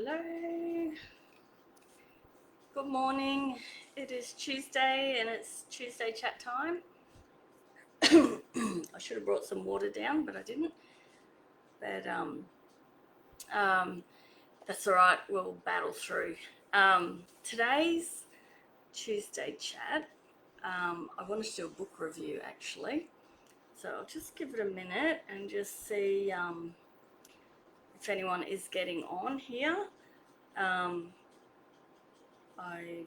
Hello. Good morning. It is Tuesday and it's Tuesday chat time. I should have brought some water down, but I didn't. But that's all right. We'll battle through. Today's Tuesday chat. I wanted to do a book review actually, so I'll just give it a minute and just see if anyone is getting on here. I've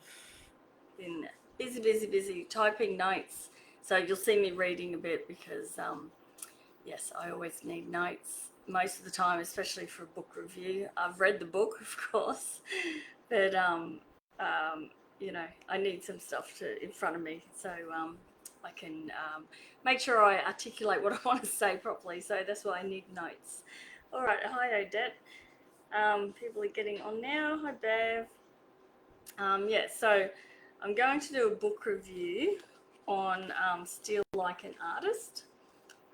been busy typing notes, so you'll see me reading a bit because yes, I always need notes most of the time, especially for a book review. I've read the book, of course, but you know, I need some stuff in front of me so I can make sure I articulate what I want to say properly. So that's why I need notes. All right, hi Odette. People are getting on now. Hi Bev. Yeah, so I'm going to do a book review on Steal Like an Artist.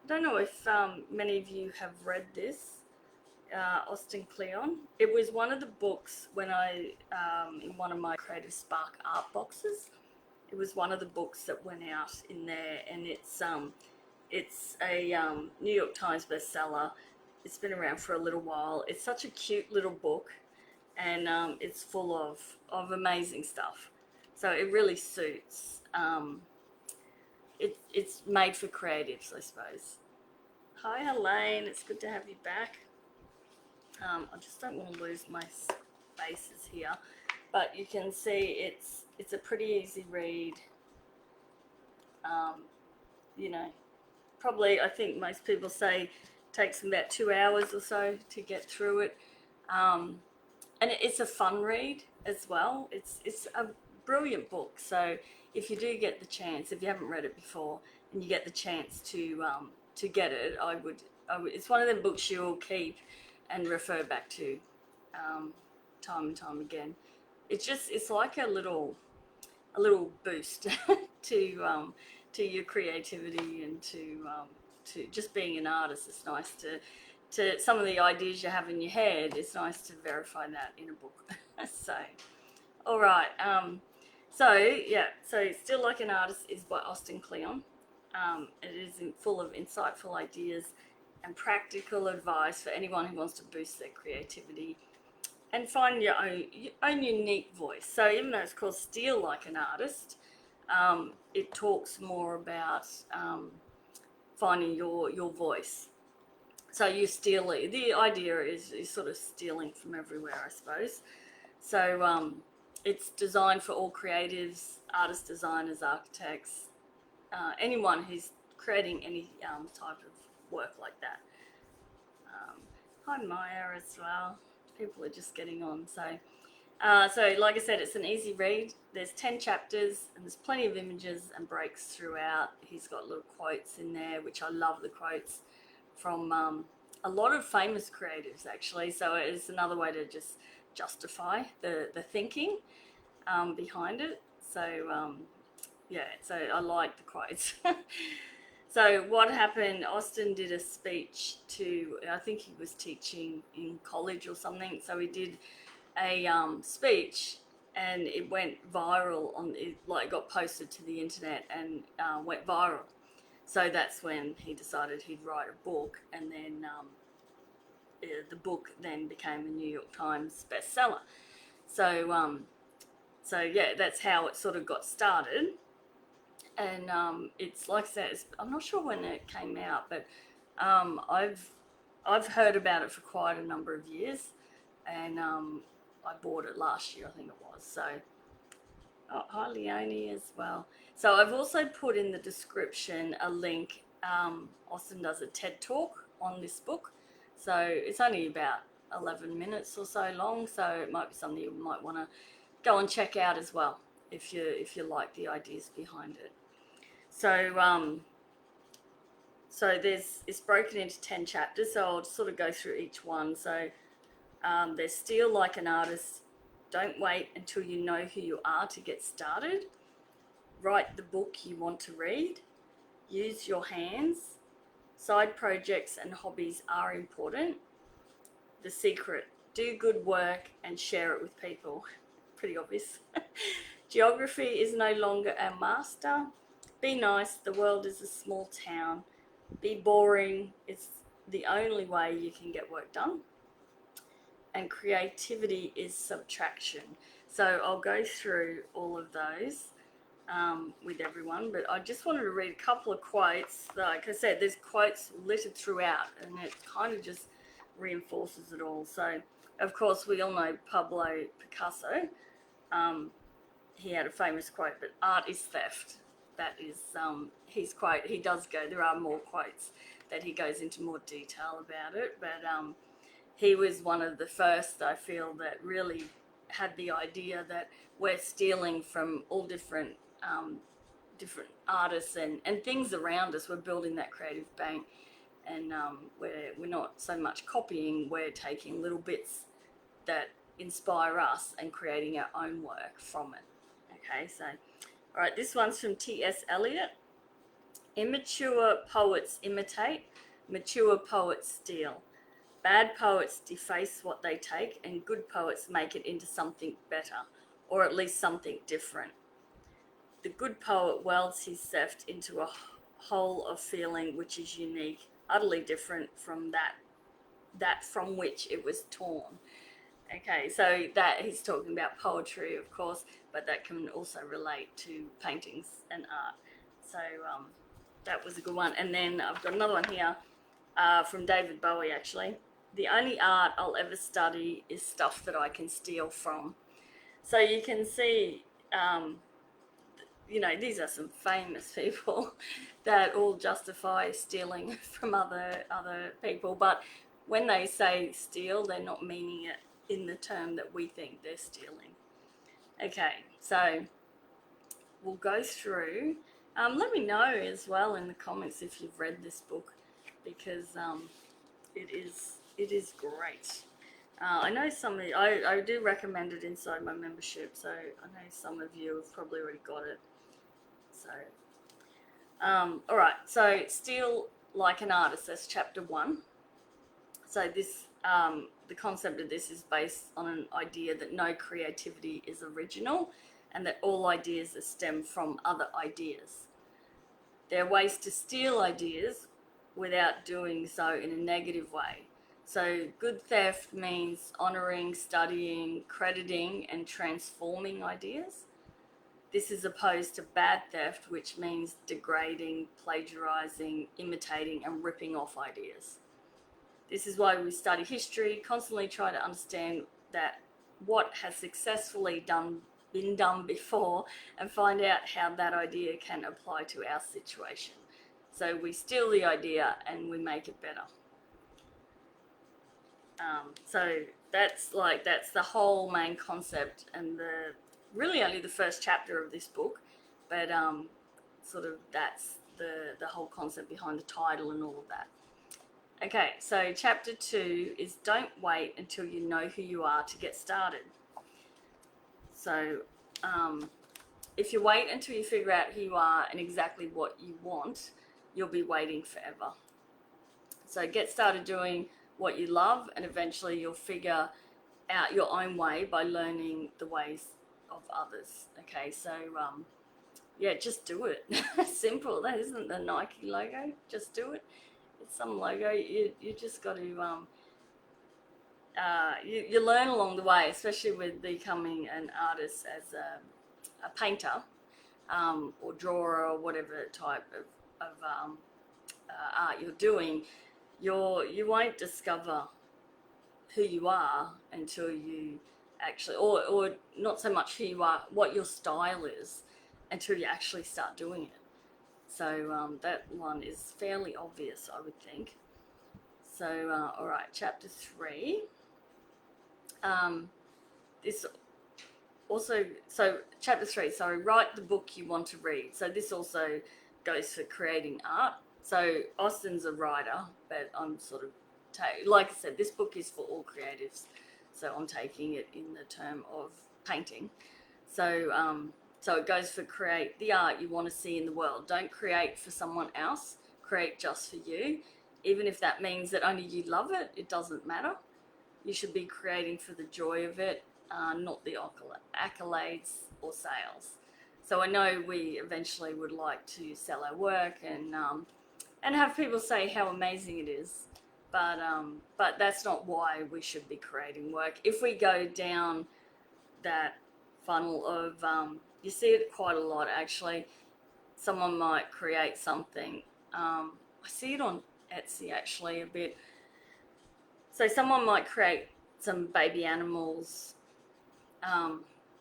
I don't know if many of you have read this, Austin Kleon. It was one of the books when I, in one of my Creative Spark art boxes, it was one of the books that went out in there, and it's a New York Times bestseller. It's been around for a little while. It's such a cute little book, and it's full of amazing stuff. So it really suits. It's made for creatives, I suppose. Hi, Helene. It's good to have you back. I just don't want to lose my spaces here, but you can see it's a pretty easy read. You know, probably I think most people say it takes about 2 hours or so to get through it. And it's a fun read as well. It's a brilliant book. So if you do get the chance, if you haven't read it before, and you get the chance to get it, I would. It's one of them books you'll keep and refer back to time and time again. It's like a little boost to your creativity and to just being an artist. It's nice to some of the ideas you have in your head. It's nice to verify that in a book. So, all right. So Still Like an Artist is by Austin Kleon. It is full of insightful ideas and practical advice for anyone who wants to boost their creativity and find your own unique voice. So even though it's called Steal Like an Artist, it talks more about finding your voice. So you steal it. The idea is sort of stealing from everywhere, I suppose. So it's designed for all creatives, artists, designers, architects, anyone who's creating any type of work like that. Hi Maya as well. People are just getting on. So like I said, it's an easy read. There's 10 chapters and there's plenty of images and breaks throughout. He's got little quotes in there, which I love the quotes from a lot of famous creatives actually. So it's another way to just justify the thinking behind it. So yeah, so I like the quotes. So what happened, Austin did a speech to, I think he was teaching in college or something. So he did a speech and it went viral got posted to the internet and went viral. So that's when he decided he'd write a book, and then the book then became a New York Times bestseller. So yeah, that's how it sort of got started. And it's like I said, I'm not sure when it came out, but I've heard about it for quite a number of years, and I bought it last year, I think it was. So hi Leonie as well. So I've also put in the description a link. Austin does a TED talk on this book, so it's only about 11 minutes or so long. So it might be something you might want to go and check out as well if you like the ideas behind it. So it's broken into 10 chapters. So I'll sort of go through each one. So there's Steal Like an Artist. Don't wait until you know who you are to get started. Write the book you want to read. Use your hands. Side projects and hobbies are important. The secret Do good work and share it with people. Pretty obvious. Geography is no longer our master. Be nice, the world is a small town. Be boring, it's the only way you can get work done. And creativity is subtraction. So I'll go through all of those with everyone, but I just wanted to read a couple of quotes. Like I said, there's quotes littered throughout, and it kind of just reinforces it all. So, of course, we all know Pablo Picasso. He had a famous quote, but art is theft. That is his quote. He does go, there are more quotes that he goes into more detail about it, but he was one of the first, I feel, that really had the idea that we're stealing from all different artists and things around us. We're building that creative bank, and we're not so much copying, we're taking little bits that inspire us and creating our own work from it. Okay, so, all right, this one's from T.S. Eliot. Immature poets imitate, mature poets steal. Bad poets deface what they take, and good poets make it into something better, or at least something different. The good poet welds his theft into a whole of feeling which is unique, utterly different from that from which it was torn. Okay, so that he's talking about poetry, of course, but that can also relate to paintings and art. So that was a good one. And then I've got another one here from David Bowie, actually. The only art I'll ever study is stuff that I can steal from. So you can see, these are some famous people that all justify stealing from other people. But when they say steal, they're not meaning it in the term that we think they're stealing. Okay, so we'll go through. Let me know as well in the comments if you've read this book, because it is great. I know some of you, I do recommend it inside my membership, so I know some of you have probably already got it. So, all right, so Steal Like an Artist, that's chapter 1. So this, the concept of this is based on an idea that no creativity is original and that all ideas stem from other ideas. There are ways to steal ideas without doing so in a negative way. So good theft means honouring, studying, crediting and transforming ideas. This is opposed to bad theft, which means degrading, plagiarising, imitating and ripping off ideas. This is why we study history, constantly try to understand that what has successfully been done before and find out how that idea can apply to our situation. So we steal the idea and we make it better. So that's the whole main concept, and really only the first chapter of this book, but sort of that's the whole concept behind the title and all of that. Okay, so chapter 2 is don't wait until you know who you are to get started. So if you wait until you figure out who you are and exactly what you want, you'll be waiting forever. So get started doing what you love, and eventually you'll figure out your own way by learning the ways of others. Okay, so yeah, just do it. Simple. That isn't the Nike logo. Just do it. It's some logo. You just got to you learn along the way, especially with becoming an artist as a painter or drawer or whatever type of art you're doing. You won't discover who you are until you actually, or not so much who you are, what your style is, until you actually start doing it. So that one is fairly obvious, I would think. So, all right, chapter 3. This also, so chapter 3, sorry, write the book you want to read. So this also goes for creating art. So Austin's a writer, but I'm sort of, like I said, this book is for all creatives. So I'm taking it in the term of painting. So, so it goes for create the art you want to see in the world. Don't create for someone else, create just for you. Even if that means that only you love it, it doesn't matter. You should be creating for the joy of it, not the accolades or sales. So I know we eventually would like to sell our work and have people say how amazing it is, but that's not why we should be creating work. If we go down that funnel of you see it quite a lot actually. Someone might create something. I see it on Etsy actually a bit. So someone might create some baby animals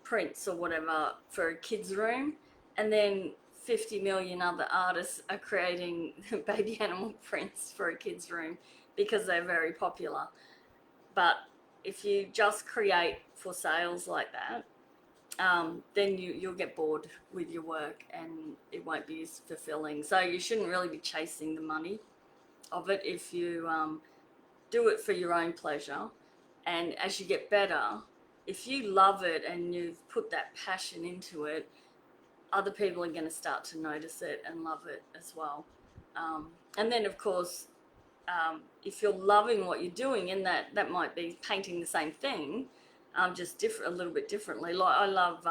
prints or whatever for a kid's room, and then 50 million other artists are creating baby animal prints for a kid's room because they're very popular. But if you just create for sales like that, then you'll get bored with your work and it won't be as fulfilling. So you shouldn't really be chasing the money of it if you do it for your own pleasure. And as you get better, if you love it and you've put that passion into it, other people are going to start to notice it and love it as well. And then, of course, if you're loving what you're doing, and that might be painting the same thing, just a little bit differently. Like I love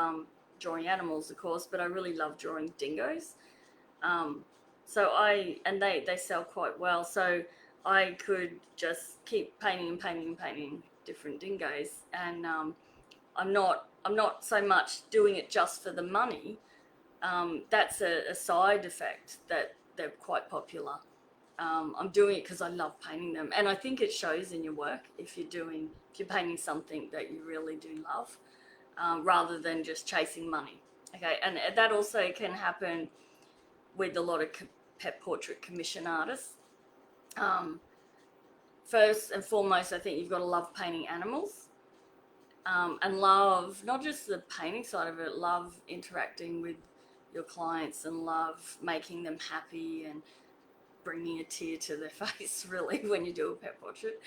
drawing animals, of course, but I really love drawing dingoes. And they sell quite well. So I could just keep painting different dingoes, and I'm not so much doing it just for the money. That's a side effect that they're quite popular. I'm doing it because I love painting them, and I think it shows in your work if you're painting something that you really do love, rather than just chasing money. Okay, and that also can happen with a lot of pet portrait commission artists. First and foremost, I think you've got to love painting animals, and love not just the painting side of it, love interacting with your clients and love making them happy and bringing a tear to their face really when you do a pet portrait.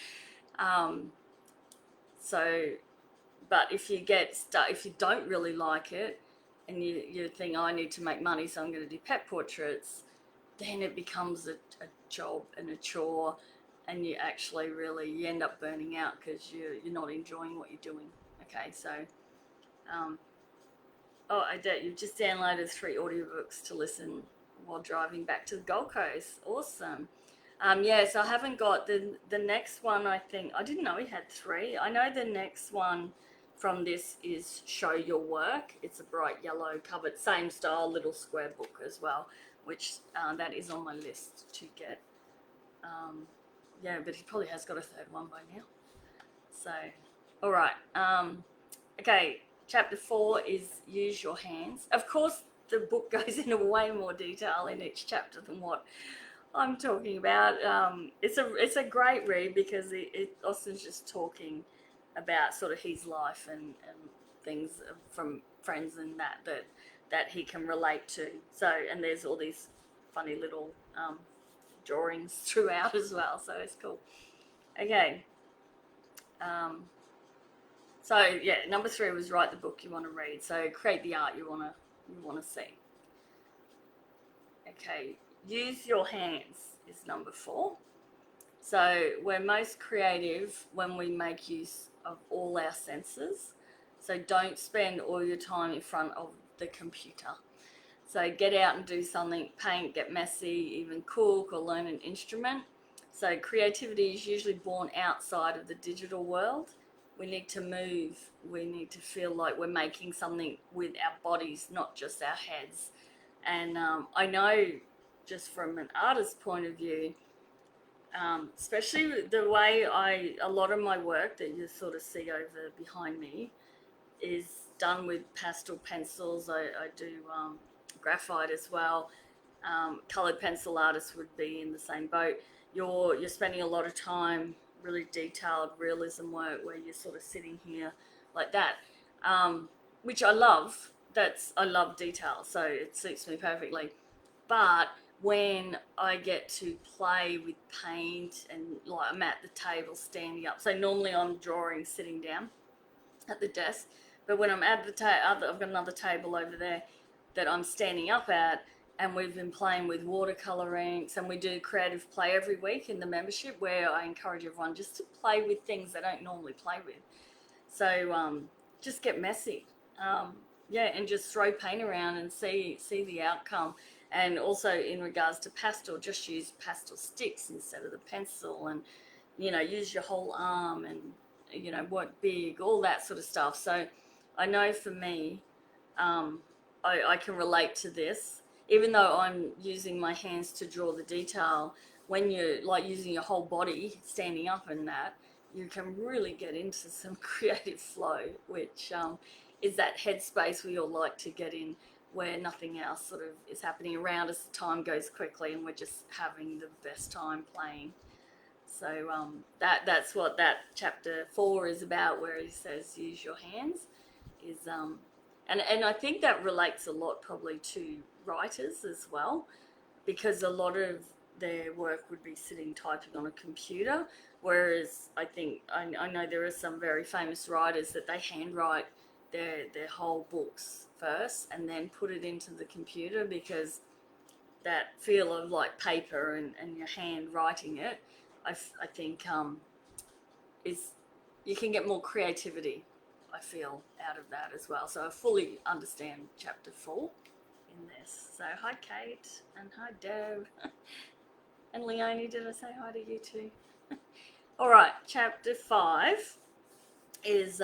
So but if you if you don't really like it and you think, oh, I need to make money so I'm going to do pet portraits, then it becomes a job and a chore, and you actually you end up burning out because you're not enjoying what you're doing. Okay, so you've just downloaded 3 audiobooks to listen while driving back to the Gold Coast. Awesome. So I haven't got the next one. I think I didn't know we had 3. I know the next one from this is Show Your Work. It's a bright yellow covered, same style, little square book as well, which that is on my list to get. But he probably has got a 3rd one by now. So, all right. Okay, chapter 4 is Use Your Hands. Of course, the book goes into way more detail in each chapter than what I'm talking about. It's a great read because Austin's just talking about sort of his life and things from friends and that he can relate to. So, and there's all these funny little drawings throughout as well. So it's cool. Okay. Number 3 was write the book you want to read. So create the art you want to see. Okay, use your hands is number 4. So we're most creative when we make use of all our senses. So don't spend all your time in front of the computer. So get out and do something, paint, get messy, even cook or learn an instrument. So creativity is usually born outside of the digital world. We need to move. We need to feel like we're making something with our bodies, not just our heads. And I know just from an artist's point of view, especially the way a lot of my work that you sort of see over behind me is done with pastel pencils. I do graphite as well. Coloured pencil artists would be in the same boat. You're spending a lot of time really detailed realism work where you're sort of sitting here like that, which I love. I love detail, so it suits me perfectly. But when I get to play with paint and like I'm at the table standing up, so normally I'm drawing sitting down at the desk, but when I'm at the I've got another table over there that I'm standing up at, and we've been playing with watercolor inks, and we do creative play every week in the membership, where I encourage everyone just to play with things they don't normally play with. So just get messy, yeah, and just throw paint around and see the outcome. And also in regards to pastel, just use pastel sticks instead of the pencil, and use your whole arm, and work big, all that sort of stuff. So I know for me, I can relate to this, even though I'm using my hands to draw the detail. When you're like using your whole body, standing up and that, you can really get into some creative flow, which is that headspace we all like to get in, where nothing else sort of is happening around us. The time goes quickly and we're just having the best time playing. So that's what that chapter 4 is about, where he says use your hands. And I think that relates a lot probably to writers as well, because a lot of their work would be sitting typing on a computer, whereas I know there are some very famous writers that they handwrite their whole books first and then put it into the computer, because that feel of like paper and your hand writing it, I think is, you can get more creativity, I feel, out of that as well. So I fully understand chapter 4 in this. So hi Kate, and hi Deb, and Leonie, did I say hi to you too? All right, chapter 5 is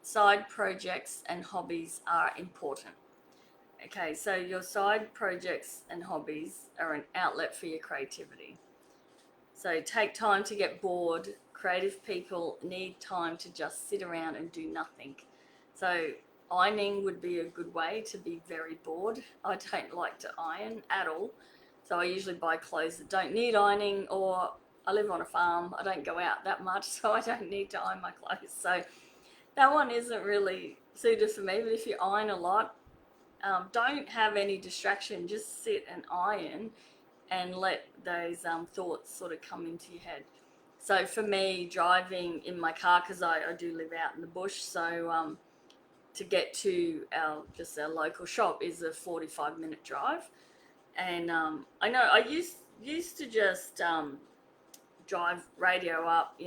side projects and hobbies are important. Okay, so your side projects and hobbies are an outlet for your creativity. So take time to get bored. Creative people need time to just sit around and do nothing. So ironing would be a good way to be very bored. I don't like to iron at all. So I usually buy clothes that don't need ironing, or I live on a farm. I don't go out that much, so I don't need to iron my clothes. So that one isn't really suited for me. But if you iron a lot, don't have any distraction. Just sit and iron and let those thoughts sort of come into your head. So for me, driving in my car, because I do live out in the bush, so to get to our local shop is a 45-minute drive. And I know I used to just drive radio up,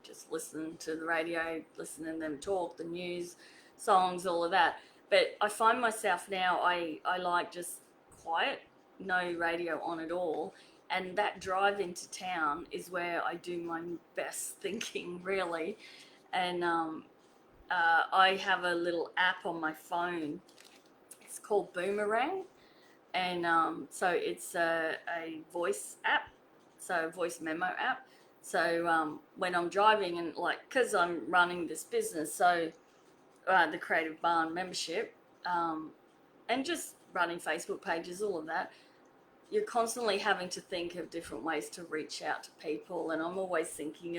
just listen to the radio, listen to them talk, the news, songs, all of that. But I find myself now, I like just quiet, no radio on at all, and that drive into town is where I do my best thinking, really. And I have a little app on my phone. It's called Boomerang, and so it's a voice app, so a voice memo app. So when I'm driving, and like, because I'm running this business, so the Creative Barn membership, and just running Facebook pages, all of that, you're constantly having to think of different ways to reach out to people. And I'm always thinking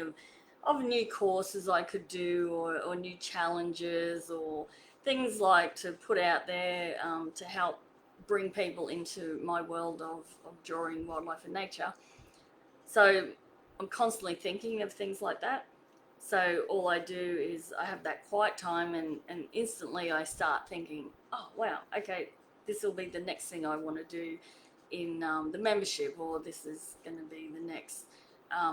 of new courses I could do, or new challenges, or things like to put out there to help bring people into my world of drawing wildlife and nature. So I'm constantly thinking of things like that. So all I do is I have that quiet time, and instantly I start thinking, oh wow, okay, this will be the next thing I want to do in the membership, or this is going to be the next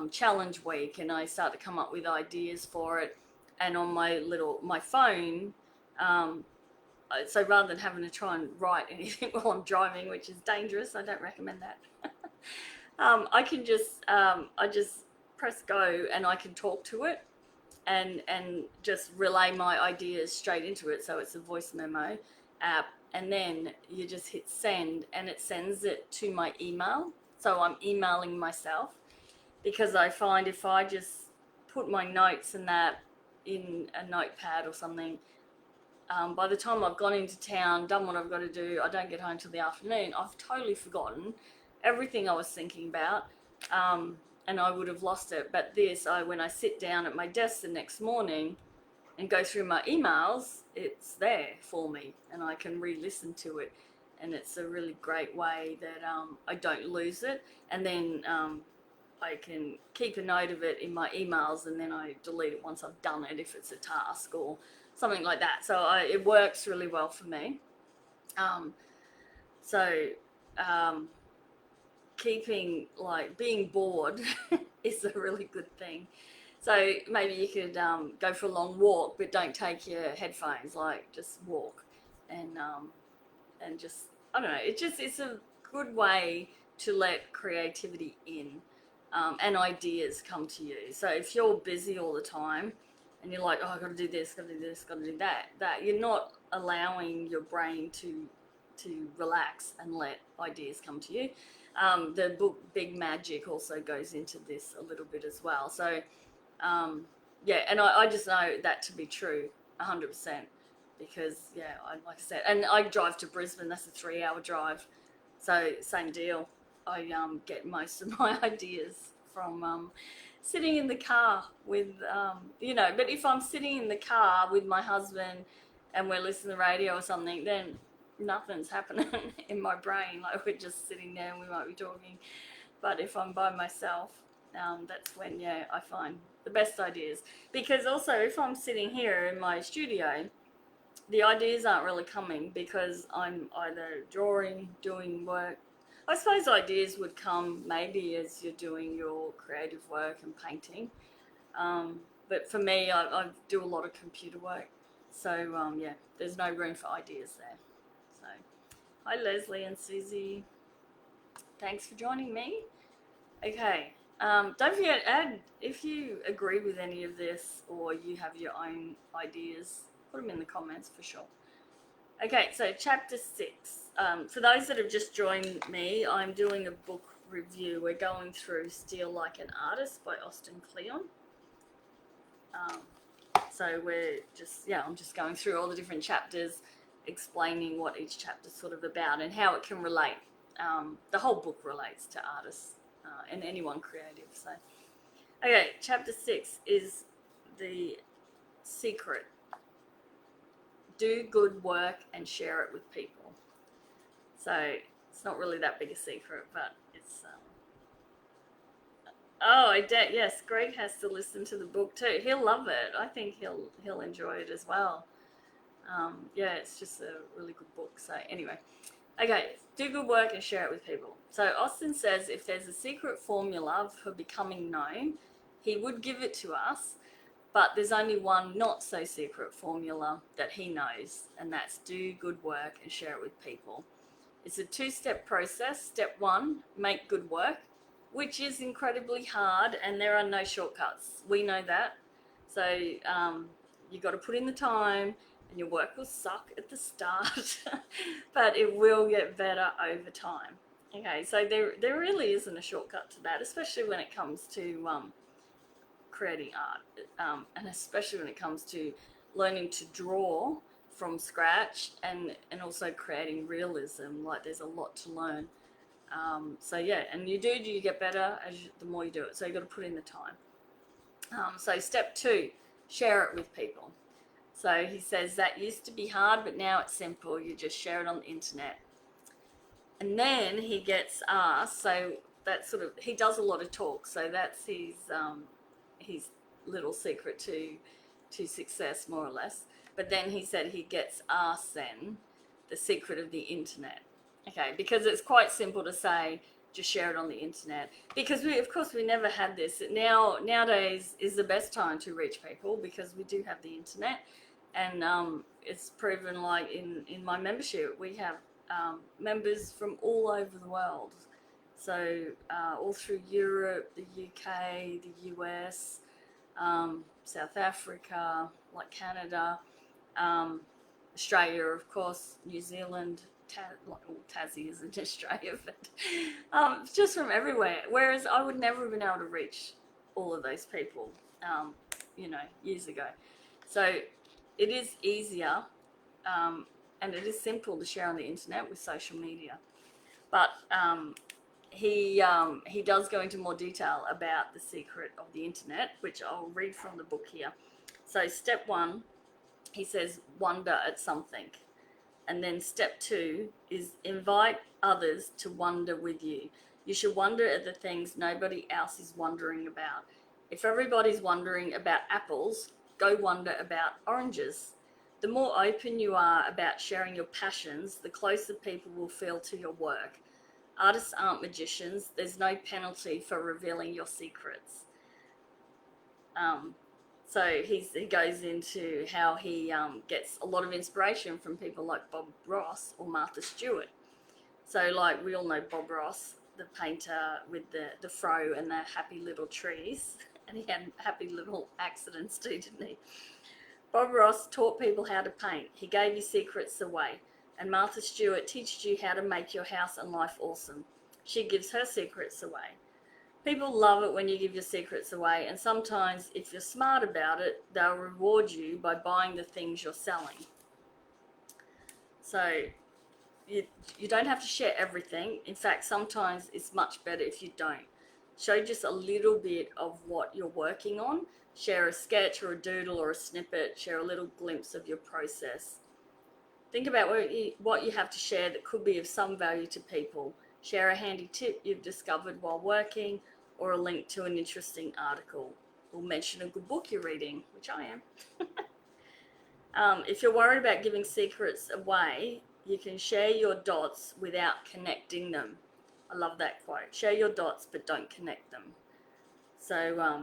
challenge week, and I start to come up with ideas for it. And on my phone, so rather than having to try and write anything while I'm driving, which is dangerous, I don't recommend that. I can just I just press go, and I can talk to it, and just relay my ideas straight into it. So it's a voice memo app, and then you just hit send, and it sends it to my email. So I'm emailing myself, because I find if I just put my notes and that in a notepad or something, by the time I've gone into town, done what I've got to do, I don't get home till the afternoon. I've totally forgotten everything I was thinking about, and I would have lost it. But when I sit down at my desk the next morning and go through my emails, it's there for me, and I can re-listen to it. And it's a really great way that I don't lose it. And then I can keep a note of it in my emails, and then I delete it once I've done it, if it's a task or something like that. So it works really well for me. So keeping, like, being bored is a really good thing. So maybe you could go for a long walk, but don't take your headphones. Like, just walk, and just, I don't know. It's a good way to let creativity in, and ideas come to you. So if you're busy all the time, and you're like, oh, I got to do this, got to do this, got to do that, you're not allowing your brain to relax and let ideas come to you. The book Big Magic also goes into this a little bit as well. So yeah, and I just know that to be true 100%, because yeah, like I said, and I drive to Brisbane. That's a 3-hour drive, so same deal. I get most of my ideas from sitting in the car with But if I'm sitting in the car with my husband and we're listening to the radio or something, then nothing's happening in my brain. Like, we're just sitting there and we might be talking. But if I'm by myself, that's when, yeah, I find the best ideas. Because also, if I'm sitting here in my studio, the ideas aren't really coming because I'm either drawing, doing work. I suppose ideas would come maybe as you're doing your creative work and painting. But for me, I do a lot of computer work. So, yeah, there's no room for ideas there. So, hi Leslie and Susie. Thanks for joining me. Okay. Don't forget, add, if you agree with any of this or you have your own ideas, put them in the comments for sure. Okay, so chapter 6. For those that have just joined me, I'm doing a book review. We're going through Steal Like an Artist by Austin Kleon. So we're just, I'm just going through all the different chapters, explaining what each chapter's sort of about and how it can relate. The whole book relates to artists and anyone creative. So, okay, chapter 6 is the secret. Do good work and share it with people. So it's not really that big a secret, but it's. Yes, Greg has to listen to the book too. He'll love it. I think he'll enjoy it as well. Yeah, it's just a really good book. So anyway, okay, do good work and share it with people. So Austin says if there's a secret formula for becoming known, he would give it to us, but there's only one not so secret formula that he knows, and that's do good work and share it with people. It's a 2-step process. Step 1, make good work, which is incredibly hard, and there are no shortcuts. We know that. So you've got to put in the time, and your work will suck at the start, but it will get better over time. Okay, so there really isn't a shortcut to that, especially when it comes to creating art, and especially when it comes to learning to draw from scratch and also creating realism. Like, there's a lot to learn. So yeah, and you get better the more you do it. So you've got to put in the time. So step 2, share it with people. So he says that used to be hard, but now it's simple. You just share it on the internet. And then he gets asked, so that's sort of, he does a lot of talk. So that's his little secret to success, more or less. But then he said he gets asked then the secret of the internet. Okay, because it's quite simple to say, just share it on the internet. Because we never had this. Nowadays is the best time to reach people because we do have the internet. And it's proven, like in my membership, we have members from all over the world. So all through Europe, the UK, the US, South Africa, like Canada, Australia, of course, New Zealand, Tassie isn't Australia, but just from everywhere. Whereas I would never have been able to reach all of those people, years ago. So it is easier, and it is simple to share on the internet with social media. But he does go into more detail about the secret of the internet, which I'll read from the book here. So step 1, he says, wonder at something. And then step 2 is invite others to wonder with you. You should wonder at the things nobody else is wondering about. If everybody's wondering about apples, go wonder about oranges. The more open you are about sharing your passions, the closer people will feel to your work. Artists aren't magicians. There's no penalty for revealing your secrets. Um, so he goes into how he gets a lot of inspiration from people like Bob Ross or Martha Stewart. So like we all know Bob Ross, the painter with the fro and the happy little trees. And he had happy little accidents too, didn't he? Bob Ross taught people how to paint. He gave you secrets away. And Martha Stewart teaches you how to make your house and life awesome. She gives her secrets away. People love it when you give your secrets away, and sometimes if you're smart about it, they'll reward you by buying the things you're selling. So you don't have to share everything. In fact, sometimes it's much better if you don't. Show just a little bit of what you're working on. Share a sketch or a doodle or a snippet. Share a little glimpse of your process. Think about what you have to share that could be of some value to people. Share a handy tip you've discovered while working, or a link to an interesting article. Or mention a good book you're reading, which I am. If you're worried about giving secrets away, you can share your dots without connecting them. I love that quote. Share your dots, but don't connect them. So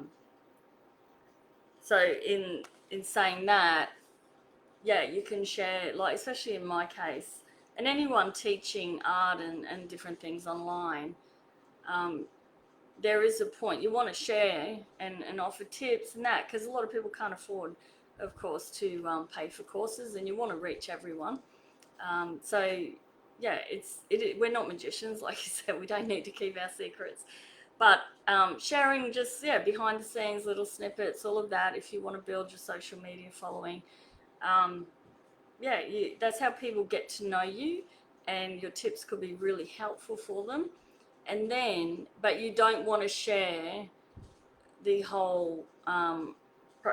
in saying that, yeah, you can share, like, especially in my case, and anyone teaching art and different things online, there is a point you want to share and offer tips and that, because a lot of people can't afford, of course, to pay for courses, and you want to reach everyone. So yeah, we're not magicians, like you said. We don't need to keep our secrets, but sharing just behind the scenes little snippets, all of that, if you want to build your social media following. That's how people get to know you, and your tips could be really helpful for them. And then, but you don't want to share the whole,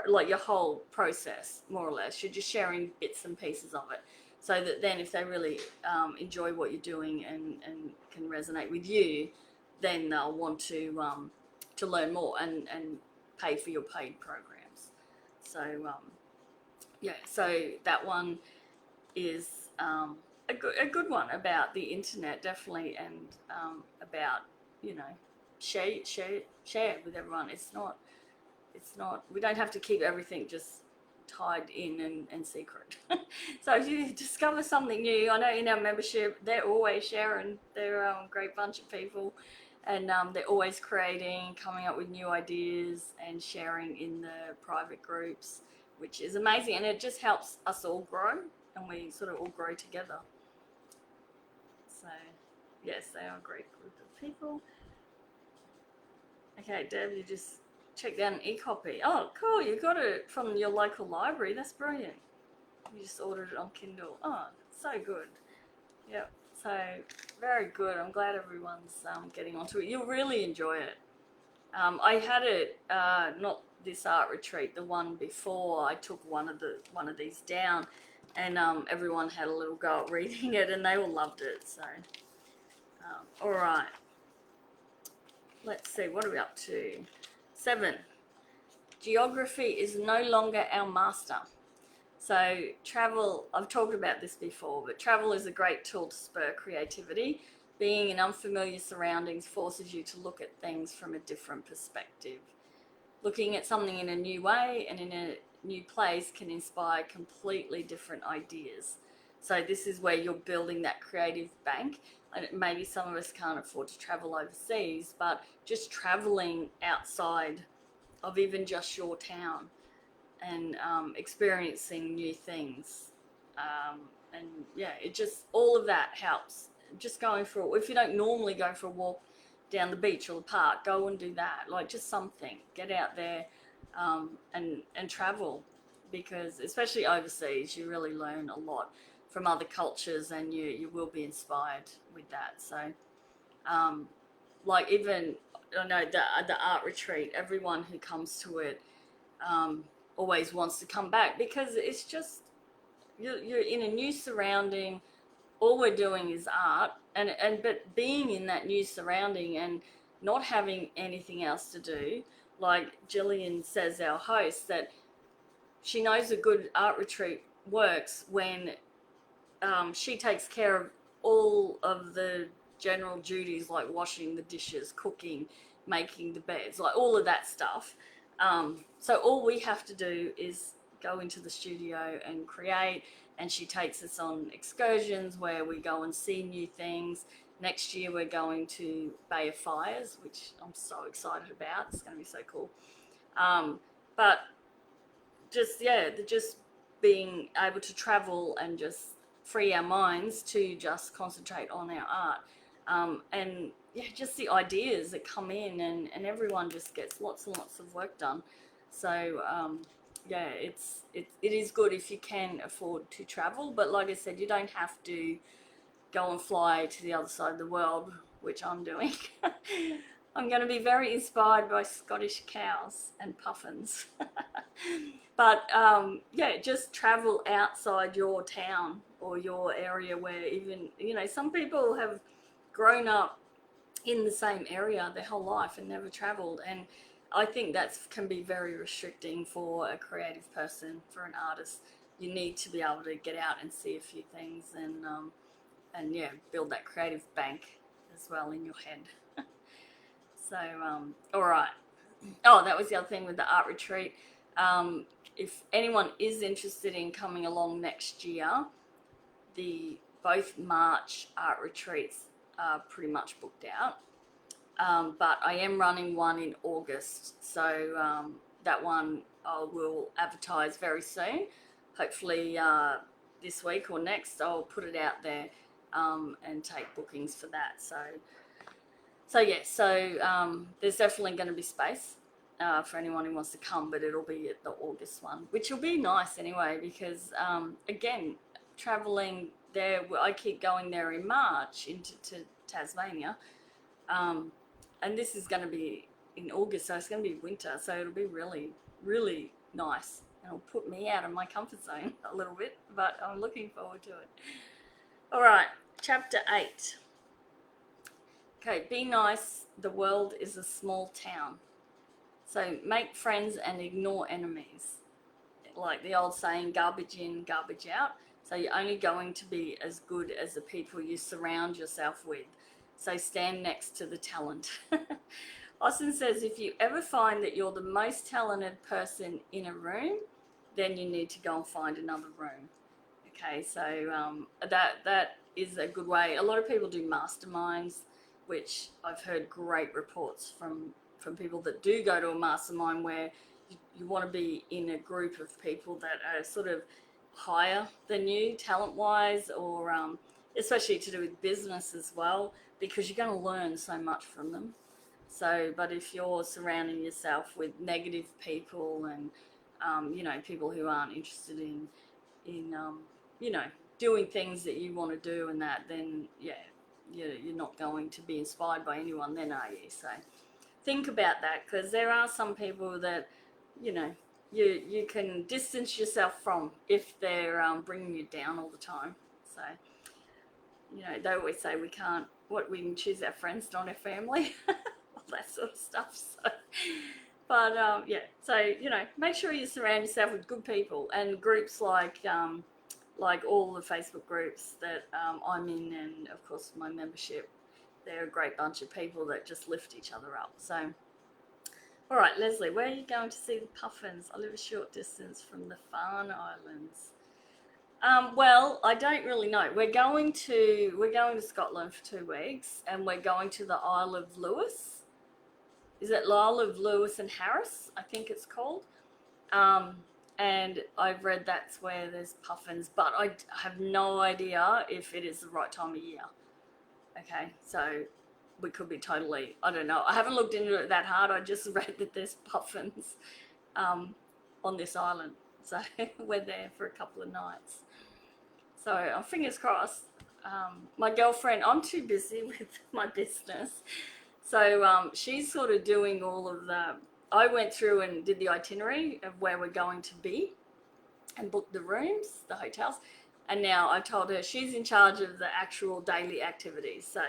like your whole process, more or less. You're just sharing bits and pieces of it, so that then if they really enjoy what you're doing and can resonate with you, then they'll want to learn more and pay for your paid programs. So so that one is a good one about the internet, definitely, and about, share with everyone. It's not, we don't have to keep everything just tied in and secret. So if you discover something new, I know in our membership they're always sharing. They're a great bunch of people, and they're always creating, coming up with new ideas and sharing in the private groups, which is amazing, and it just helps us all grow, and we sort of all grow together. So yes, they are a great group of people. Okay, Deb, you just checked out an e-copy. Oh, cool, you got it from your local library. That's brilliant. You just ordered it on Kindle. Oh, so good. Yep, so very good. I'm glad everyone's getting onto it. You'll really enjoy it. I had it, not this art retreat, the one before. I took one of these down, and everyone had a little go at reading it, and they all loved it. So, all right. Let's see, what are we up to? 7. Geography is no longer our master. So travel, I've talked about this before, but travel is a great tool to spur creativity. Being in unfamiliar surroundings forces you to look at things from a different perspective. Looking at something in a new way and in a new place can inspire completely different ideas. So this is where you're building that creative bank. And maybe some of us can't afford to travel overseas, but just traveling outside of even just your town and experiencing new things. And yeah, it just, all of that helps. Just going for, if you don't normally go for a walk down the beach or the park, go and do that. Like, just something, get out there and travel, because especially overseas, you really learn a lot from other cultures, and you will be inspired with that. So like, even, I know the art retreat, everyone who comes to it always wants to come back, because it's just, you're in a new surrounding. All we're doing is art, but being in that new surrounding and not having anything else to do. Like Jillian says, our host, that she knows a good art retreat works when she takes care of all of the general duties like washing the dishes, cooking, making the beds, like all of that stuff. So all we have to do is go into the studio and create, and she takes us on excursions where we go and see new things. Next year we're going to Bay of Fires, which I'm so excited about. It's going to be so cool. But just being able to travel and just free our minds to just concentrate on our art. And yeah, just the ideas that come in, and everyone just gets lots and lots of work done. So yeah, it is good if you can afford to travel, but like I said, you don't have to go and fly to the other side of the world, which I'm doing. I'm going to be very inspired by Scottish cows and puffins. But yeah, just travel outside your town or your area, where even, you know, some people have grown up in the same area their whole life and never traveled. And I think that can be very restricting for a creative person, for an artist. You need to be able to get out and see a few things, and yeah, build that creative bank as well in your head. So, all right. Oh, that was the other thing with the art retreat. If anyone is interested in coming along next year, both March art retreats are pretty much booked out. But I am running one in August, so that one I will advertise very soon. Hopefully this week or next, I'll put it out there and take bookings for that. So yeah, there's definitely going to be space for anyone who wants to come, but it'll be at the August one, which will be nice anyway, because again, traveling there, I keep going there in March into Tasmania, and this is going to be in August, so it's going to be winter, so it'll be really, really nice. It'll put me out of my comfort zone a little bit, but I'm looking forward to it. All right, chapter 8. Okay, be nice. The world is a small town. So make friends and ignore enemies. Like the old saying, garbage in, garbage out. So you're only going to be as good as the people you surround yourself with. So stand next to the talent. Austin says, if you ever find that you're the most talented person in a room, then you need to go and find another room. Okay, so that is a good way. A lot of people do masterminds, which I've heard great reports from people that do go to a mastermind, where you want to be in a group of people that are sort of higher than you talent-wise, or especially to do with business as well, because you're going to learn so much from them. So, but if you're surrounding yourself with negative people and you know, people who aren't interested in you know, doing things that you want to do and that, then yeah, you're not going to be inspired by anyone then, are you? So think about that, because there are some people that, you know, you can distance yourself from if they're bringing you down all the time. So, you know, they always say we can choose our friends, not our family, all that sort of stuff. So, but yeah, so, you know, make sure you surround yourself with good people, and groups like all the Facebook groups that I'm in, and of course my membership. They're a great bunch of people that just lift each other up. So, all right, Leslie, where are you going to see the puffins? I live a short distance from the Farne Islands. Well, I don't really know. We're going to Scotland for 2 weeks, and we're going to the Isle of Lewis. Is it Isle of Lewis and Harris? I think it's called. And I've read that's where there's puffins, but I have no idea if it is the right time of year. Okay, so we could be totally, I don't know. I haven't looked into it that hard. I just read that there's puffins on this island. So we're there for a couple of nights. So fingers crossed. My girlfriend, I'm too busy with my business. So she's sort of doing all of I went through and did the itinerary of where we're going to be and booked the rooms, the hotels. And now I told her she's in charge of the actual daily activities. So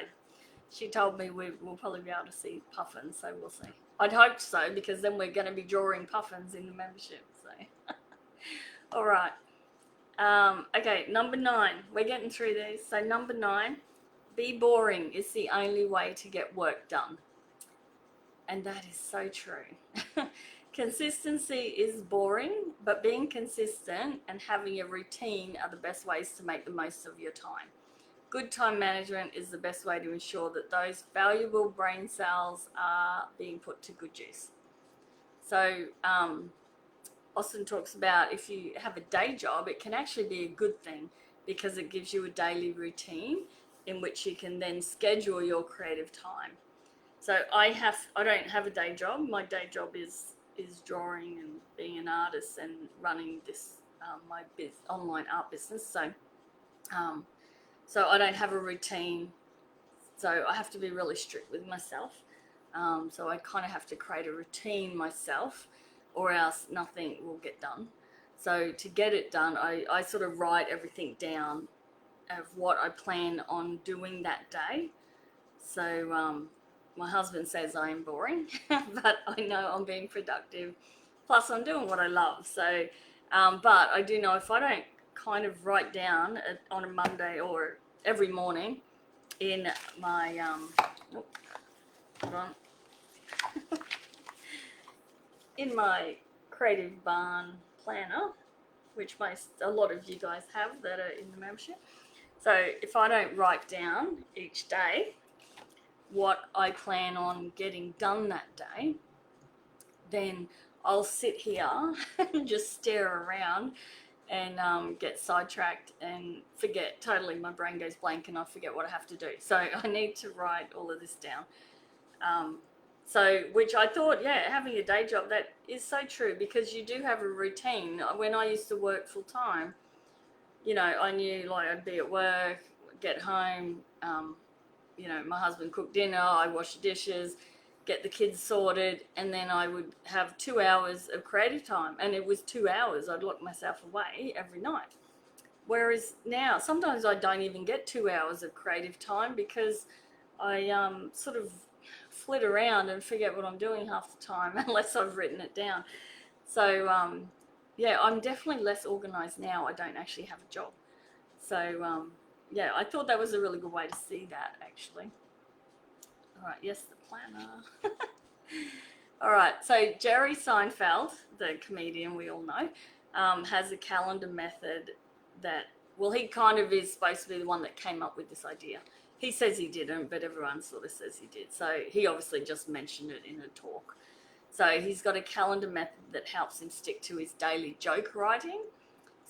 she told me we'll probably be able to see puffins, so we'll see. I'd hope so, because then we're going to be drawing puffins in the membership. So, all right. Okay, number 9. We're getting through these. So number 9, be boring is the only way to get work done. And that is so true. Consistency is boring, but being consistent and having a routine are the best ways to make the most of your time. Good time management is the best way to ensure that those valuable brain cells are being put to good use. So, Austin talks about if you have a day job, it can actually be a good thing because it gives you a daily routine in which you can then schedule your creative time. So I don't have a day job. My day job is drawing and being an artist and running this my online art business. So I don't have a routine. So I have to be really strict with myself. So I kind of have to create a routine myself, or else nothing will get done. So to get it done, I sort of write everything down of what I plan on doing that day. So my husband says I am boring, but I know I'm being productive. Plus, I'm doing what I love. So, but I do know if I don't kind of write down on a Monday or every morning in my hold on, in my Creative Barn planner, which a lot of you guys have that are in the membership. So if I don't write down each day what I plan on getting done that day, then I'll sit here and just stare around and get sidetracked and forget totally. My brain goes blank and I forget what I have to do. So I need to write all of this down. So, which I thought, yeah, having a day job, that is so true because you do have a routine. When I used to work full time, you know, I knew like I'd be at work, get home, you know, my husband cooked dinner, I wash the dishes, get the kids sorted, and then I would have 2 hours of creative time. And it was 2 hours. I'd lock myself away every night. Whereas now, sometimes I don't even get 2 hours of creative time because I sort of flit around and forget what I'm doing half the time unless I've written it down. So, yeah, I'm definitely less organized now. I don't actually have a job. So, yeah, I thought that was a really good way to see that, actually. All right, yes, the planner. All right, so Jerry Seinfeld, the comedian we all know, has a calendar method that, well, he kind of is supposed to be the one that came up with this idea. He says he didn't, but everyone sort of says he did. So he obviously just mentioned it in a talk. So he's got a calendar method that helps him stick to his daily joke writing.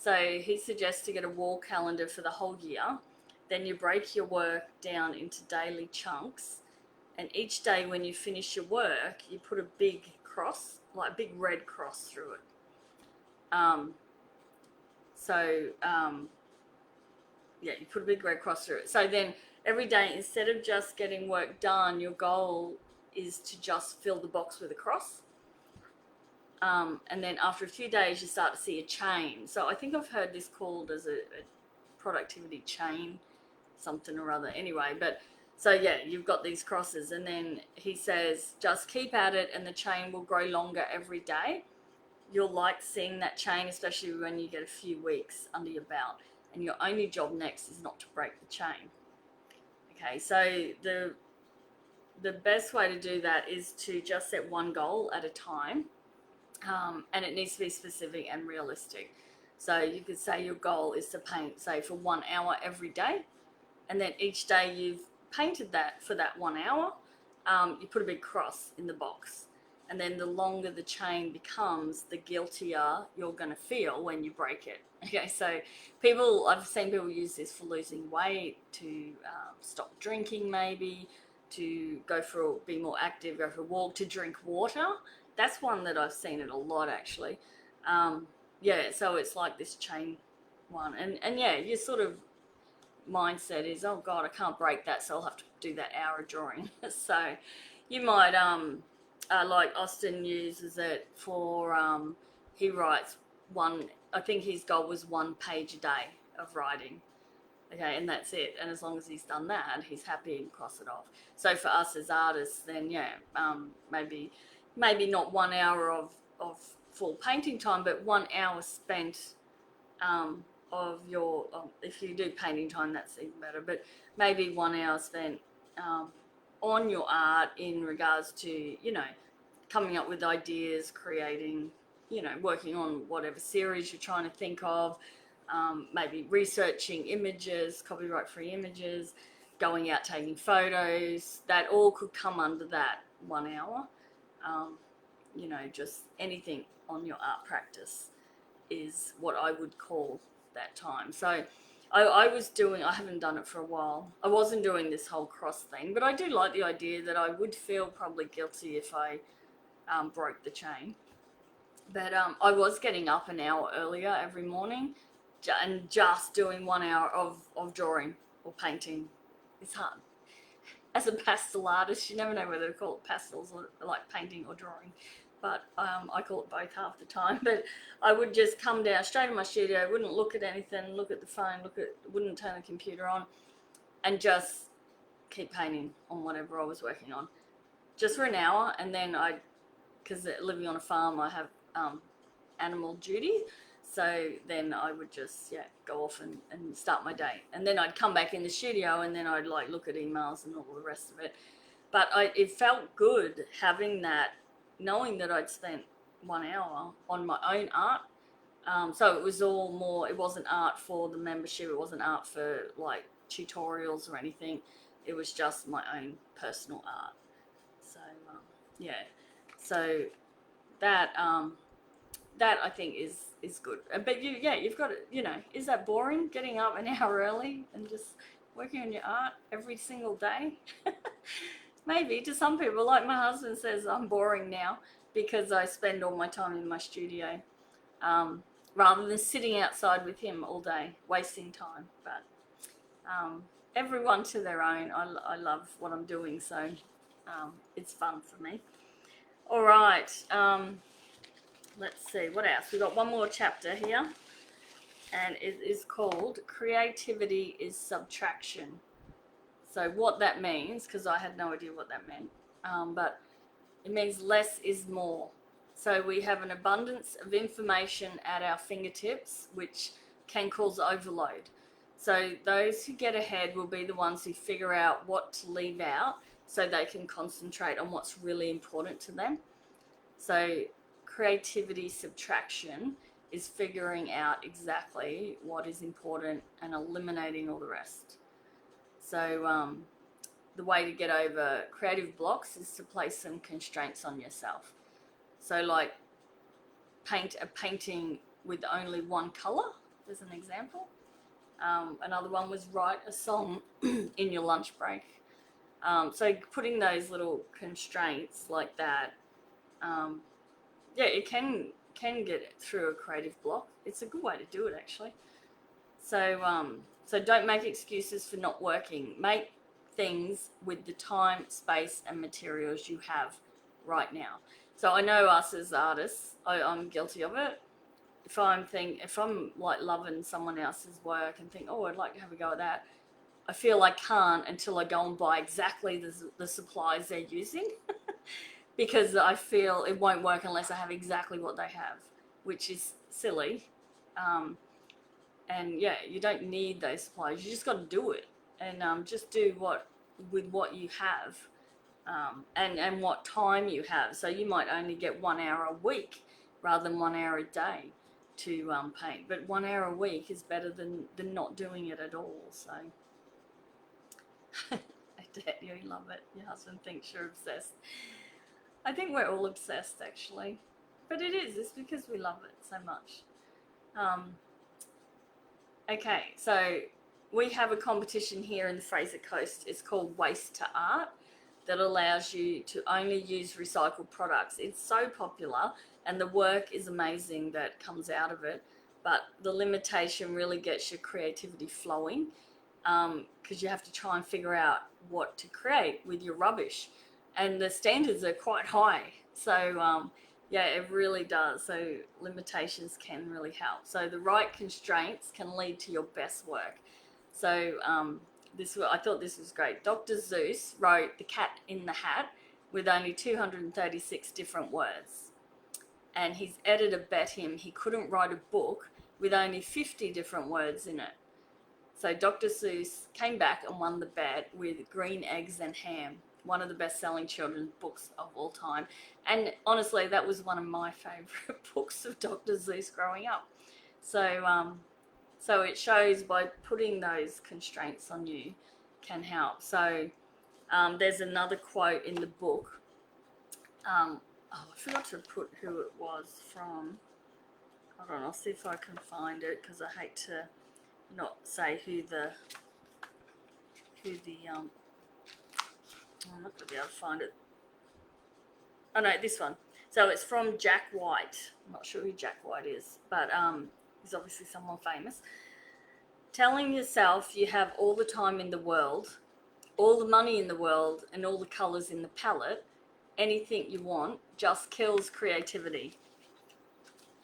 So he suggests to get a wall calendar for the whole year. Then you break your work down into daily chunks. And each day when you finish your work, you put a big cross, like a big red cross through it. Yeah, you put a big red cross through it. So then every day, instead of just getting work done, your goal is to just fill the box with a cross. And then after a few days, you start to see a chain. So I think I've heard this called as a productivity chain, something or other. Anyway, but so yeah, you've got these crosses, and then he says, just keep at it and the chain will grow longer every day. You'll like seeing that chain, especially when you get a few weeks under your belt. And your only job next is not to break the chain. Okay, so the best way to do that is to just set one goal at a time, and it needs to be specific and realistic. So you could say your goal is to paint, say, for 1 hour every day, and then each day you've painted that for that 1 hour, you put a big cross in the box. And then the longer the chain becomes, the guiltier you're going to feel when you break it. Okay, so I've seen people use this for losing weight, to stop drinking maybe, to be more active, go for a walk, to drink water. That's one that I've seen it a lot actually. Yeah, so it's like this chain one. And yeah, your sort of mindset is, oh God, I can't break that, so I'll have to do that hour of drawing. So you might, like Austin uses it for, he writes I think his goal was 1 page a day of writing. Okay, and that's it. And as long as he's done that, he's happy and cross it off. So for us as artists, then yeah, maybe not 1 hour of full painting time, but 1 hour spent your, if you do painting time, that's even better, but maybe 1 hour spent on your art in regards to, you know, coming up with ideas, creating, you know, working on whatever series you're trying to think of, maybe researching images, copyright-free images, going out taking photos. That all could come under that 1 hour. You know, just anything on your art practice is what I would call that time. So I was doing, I haven't done it for a while. I wasn't doing this whole cross thing, but I do like the idea that I would feel probably guilty if I broke the chain. But I was getting up an hour earlier every morning and just doing 1 hour of drawing or painting. It's hard. As a pastel artist, you never know whether to call it pastels or like painting or drawing. But I call it both half the time. But I would just come down straight to my studio, wouldn't look at anything, look at the phone, wouldn't turn the computer on, and just keep painting on whatever I was working on, just for an hour. And then because living on a farm, I have animal duty, so then I would just go off and start my day, and then I'd come back in the studio, and then I'd like look at emails and all the rest of it. But it felt good having that, knowing that I'd spent 1 hour on my own art. So it was all more, it wasn't art for the membership, it wasn't art for like tutorials or anything, it was just my own personal art. So so that that I think is good. But you've got to, you know, is that boring, getting up an hour early and just working on your art every single day? Maybe to some people, like my husband says, I'm boring now because I spend all my time in my studio, rather than sitting outside with him all day, wasting time. But everyone to their own. I love what I'm doing, so it's fun for me. All right, let's see, what else? We've got one more chapter here, and it is called Creativity is Subtraction. So what that means, because I had no idea what that meant, but it means less is more. So we have an abundance of information at our fingertips, which can cause overload. So those who get ahead will be the ones who figure out what to leave out so they can concentrate on what's really important to them. So creativity subtraction is figuring out exactly what is important and eliminating all the rest. So the way to get over creative blocks is to place some constraints on yourself. So like paint a painting with only one color, as an example. Another one was write a song in your lunch break. So putting those little constraints like that, it can get through a creative block. It's a good way to do it, actually. So don't make excuses for not working. Make things with the time, space, and materials you have right now. So I know us as artists, I'm guilty of it. If I'm like loving someone else's work and think, oh, I'd like to have a go at that, I feel I can't until I go and buy exactly the supplies they're using. Because I feel it won't work unless I have exactly what they have, which is silly. And you don't need those supplies. You just got to do it, and just do with what you have, and what time you have. So you might only get 1 hour a week rather than 1 hour a day to paint. But 1 hour a week is better than not doing it at all. So I bet you love it. Your husband thinks you're obsessed. I think we're all obsessed, actually, but it's because we love it so much. Okay, so we have a competition here in the Fraser Coast. It's called Waste to Art, that allows you to only use recycled products. It's so popular, and the work is amazing that comes out of it, but the limitation really gets your creativity flowing, because you have to try and figure out what to create with your rubbish, and the standards are quite high. So it really does. So limitations can really help. So the right constraints can lead to your best work. So I thought this was great. Dr. Seuss wrote The Cat in the Hat with only 236 different words, and his editor bet him he couldn't write a book with only 50 different words in it. So Dr. Seuss came back and won the bet with Green Eggs and Ham, one of the best-selling children's books of all time. And honestly, that was one of my favorite books of Dr. Seuss growing up. So, so it shows by putting those constraints on you can help. So there's another quote in the book. Oh, I forgot to put who it was from. Hold on, I'll see if I can find it, because I hate to not say who the I'm not gonna be able to find it. Oh no, this one. So it's from Jack White. I'm not sure who Jack White is, but he's obviously someone famous. Telling yourself you have all the time in the world, all the money in the world, and all the colors in the palette, anything you want, just kills creativity.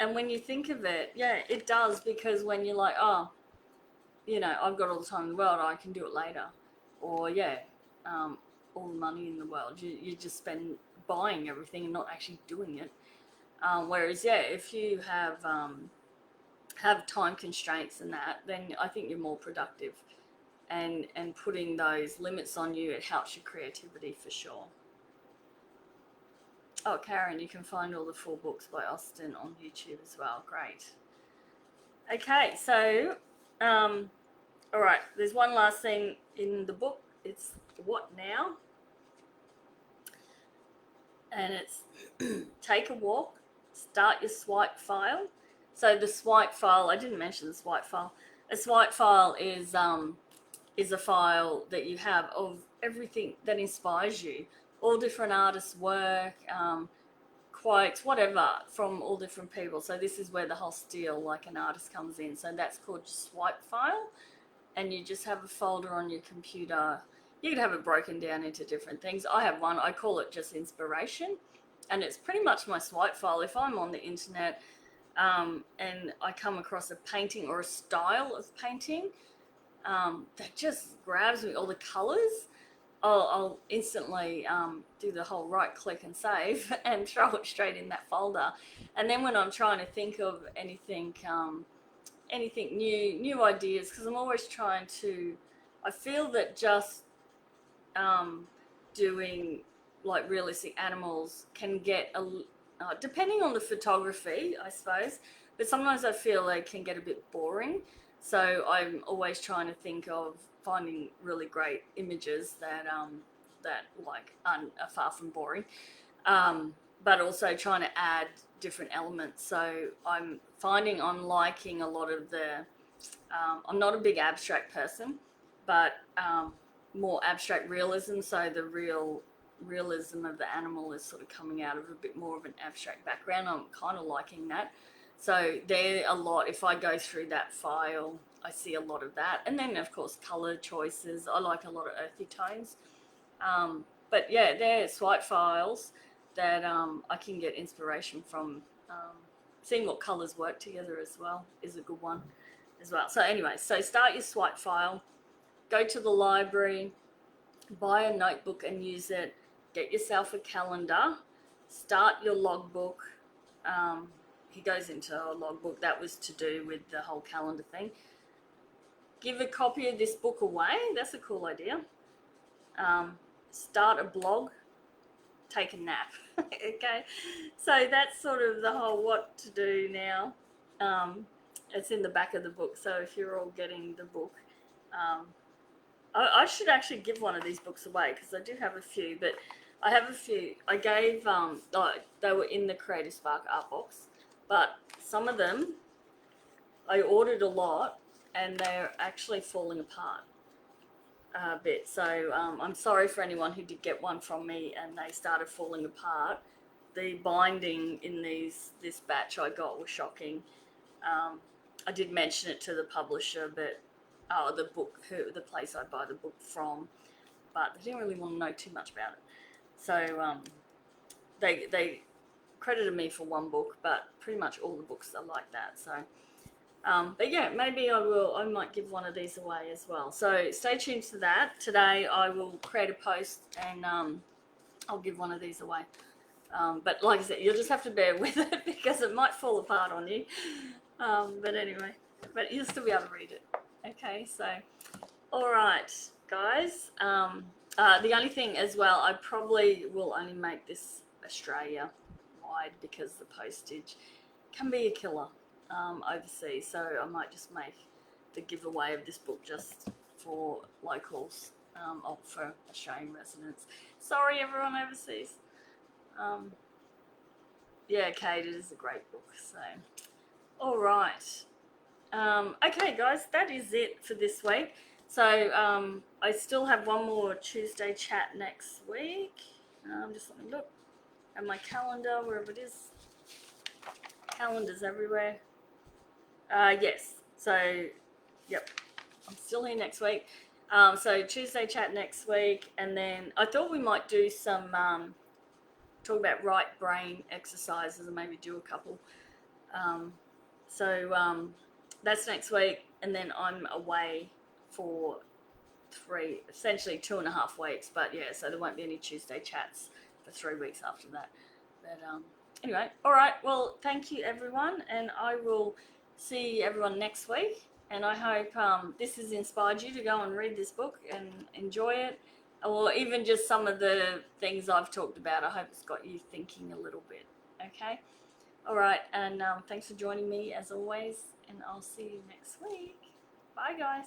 And when you think of it, yeah, it does, because when you're like, oh, you know, I've got all the time in the world, I can do it later. Or, yeah, all the money in the world. You just spend buying everything and not actually doing it. Whereas, yeah, if you have time constraints and that, then I think you're more productive. And putting those limits on you, it helps your creativity for sure. Oh, Karen, you can find all the 4 books by Austin on YouTube as well. Great. Okay, so, all right, there's one last thing in the book. It's what now? And it's take a walk, start your swipe file. So the swipe file, I didn't mention the swipe file. A swipe file is a file that you have of everything that inspires you. All different artists' work, quotes, whatever, from all different people. So this is where the whole steal, like an artist, comes in. So that's called swipe file. And you just have a folder on your computer. You could have it broken down into different things. I have one, I call it just inspiration. And it's pretty much my swipe file. If I'm on the internet and I come across a painting or a style of painting that just grabs me, all the colors, I'll instantly do the whole right click and save and throw it straight in that folder. And then when I'm trying to think of anything new ideas, because I'm always trying to, I feel that just doing like realistic animals can get depending on the photography, I suppose, but sometimes I feel they can get a bit boring. So I'm always trying to think of finding really great images that like are far from boring, but also trying to add different elements. So I'm finding I'm liking a lot of the I'm not a big abstract person, but more abstract realism. So the realism of the animal is sort of coming out of a bit more of an abstract background. I'm kind of liking that. So there a lot, if I go through that file, I see a lot of that. And then of course color choices, I like a lot of earthy tones. But yeah, they're swipe files that I can get inspiration from. Seeing what colors work together as well is a good one as well. So anyway, so start your swipe file, go to the library, buy a notebook and use it, get yourself a calendar, start your logbook. He goes into a logbook. That was to do with the whole calendar thing. Give a copy of this book away. That's a cool idea. Start a blog. Take a nap. Okay. So that's sort of the whole what to do now. It's in the back of the book. So if you're all getting the book, I should actually give one of these books away, because I do have a few, but I have a few. I gave, they were in the Creative Spark art box, but some of them I ordered a lot and they're actually falling apart a bit. So I'm sorry for anyone who did get one from me and they started falling apart. The binding in this batch I got was shocking. I did mention it to the publisher, but the place I buy the book from, but they didn't really want to know too much about it. So they credited me for one book, but pretty much all the books are like that. So, but yeah, maybe I might give one of these away as well. So stay tuned to that. Today I will create a post and I'll give one of these away. But like I said, you'll just have to bear with it because it might fall apart on you. But anyway, but you'll still be able to read it. Okay, so all right, guys. The only thing as well, I probably will only make this Australia wide because the postage can be a killer overseas. So I might just make the giveaway of this book just for locals, or for Australian residents. Sorry, everyone overseas. Yeah, Kate, it is a great book. So, all right. Okay, guys, that is it for this week. So I still have one more Tuesday chat next week. Just let me look at my calendar, wherever it is. Calendars everywhere. Yes. So, yep, I'm still here next week. So Tuesday chat next week, and then I thought we might do some talk about right brain exercises and maybe do a couple. So that's next week, and then I'm away for essentially 2.5 weeks. But yeah, so there won't be any Tuesday chats for 3 weeks after that. But anyway, all right. Well, thank you everyone, and I will see everyone next week. And I hope this has inspired you to go and read this book and enjoy it, or even just some of the things I've talked about. I hope it's got you thinking a little bit. Okay. All right, and thanks for joining me as always, and I'll see you next week. Bye, guys.